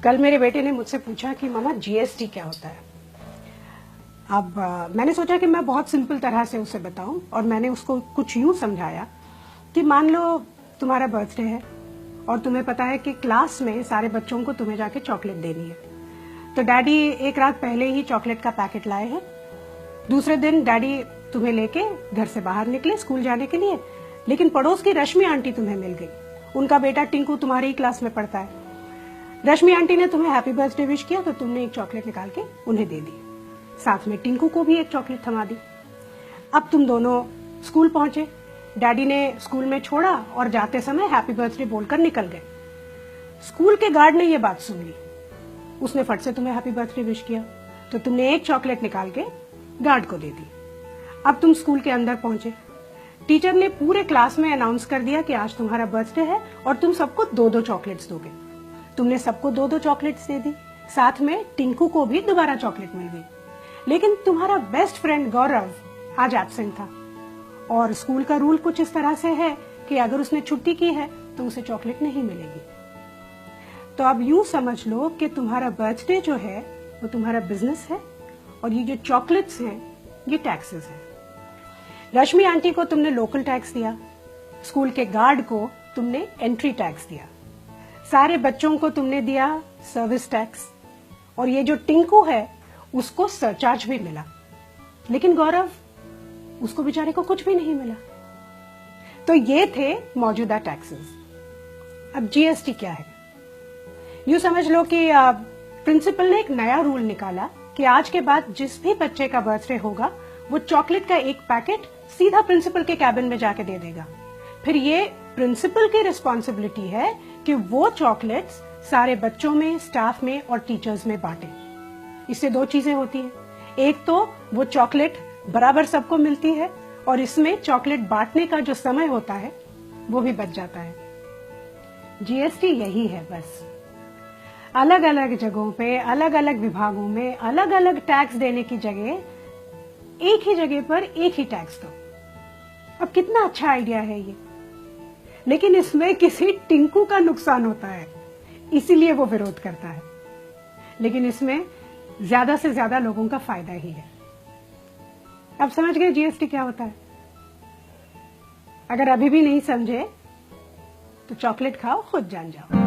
कल मेरे बेटे ने मुझसे पूछा कि मामा जीएसटी क्या होता है। अब मैंने सोचा कि मैं बहुत सिंपल तरह से उसे बताऊं और मैंने उसको कुछ यूं समझाया कि मान लो तुम्हारा बर्थडे है और तुम्हें पता है कि क्लास में सारे बच्चों को तुम्हें जाके चॉकलेट देनी है, तो डैडी एक रात पहले ही चॉकलेट का पैकेट लाए हैं। दूसरे दिन डैडी तुम्हें लेके घर से बाहर निकले स्कूल जाने के लिए, लेकिन पड़ोस की रश्मि आंटी तुम्हें मिल गई। उनका बेटा टिंकू तुम्हारी ही क्लास में पढ़ता है। रश्मि आंटी ने तुम्हें हैप्पी बर्थडे विश किया तो तुमने एक चॉकलेट निकाल के उन्हें दे दी, साथ में टिंकू को भी एक चॉकलेट थमा दी। अब तुम दोनों स्कूल पहुंचे, डैडी ने स्कूल में छोड़ा और जाते समय हैप्पी बर्थडे बोलकर निकल गए। स्कूल के गार्ड ने यह बात सुन ली, उसने फट से तुम्हें हैप्पी बर्थडे विश किया तो तुमने एक चॉकलेट निकाल के गार्ड को दे दी। अब तुम स्कूल के अंदर पहुंचे, टीचर ने पूरे क्लास में अनाउंस कर दिया कि आज तुम्हारा बर्थडे है और तुम सबको 2-2 चॉकलेट्स दोगे। तुमने सबको 2-2 चॉकलेट्स दे दी, साथ में टिंकू को भी दोबारा चॉकलेट मिल गई। लेकिन तुम्हारा बेस्ट फ्रेंड गौरव आज एब्सेंट था और स्कूल का रूल कुछ इस तरह से है कि अगर उसने छुट्टी की है तो उसे चॉकलेट नहीं मिलेगी। तो अब यूं समझ लो कि तुम्हारा बर्थडे जो है वो तुम्हारा बिजनेस है और ये जो चॉकलेट्स हैं ये टैक्सेस हैं। रश्मि आंटी को तुमने लोकल टैक्स दिया, स्कूल के गार्ड को तुमने एंट्री टैक्स दिया, सारे बच्चों को तुमने दिया सर्विस टैक्स, और ये जो टिंकू है उसको सरचार्ज भी मिला। लेकिन गौरव, उसको बेचारे को कुछ भी नहीं मिला। तो ये थे मौजूदा टैक्सेस। अब जीएसटी क्या है? यूं समझ लो कि प्रिंसिपल ने एक नया रूल निकाला कि आज के बाद जिस भी बच्चे का बर्थडे होगा वो चॉकलेट का एक पैकेट सीधा प्रिंसिपल के कैबिन में जाके दे देगा। फिर ये प्रिंसिपल की रिस्पॉन्सिबिलिटी है कि वो चॉकलेट्स सारे बच्चों में, स्टाफ में और टीचर्स में बांटे। इससे 2 चीजें होती हैं, एक तो वो चॉकलेट बराबर सबको मिलती है और इसमें चॉकलेट बांटने का जो समय होता है वो भी बच जाता है। जीएसटी यही है बस। अलग अलग जगहों पे, अलग अलग विभागों में अलग अलग टैक्स देने की जगह एक ही जगह पर एक ही टैक्स दो। अब कितना अच्छा आइडिया है ये, लेकिन इसमें किसी टिंकू का नुकसान होता है, इसीलिए वो विरोध करता है। लेकिन इसमें ज्यादा से ज्यादा लोगों का फायदा ही है। अब समझ गए जीएसटी क्या होता है? अगर अभी भी नहीं समझे तो चॉकलेट खाओ, खुद जान जाओ।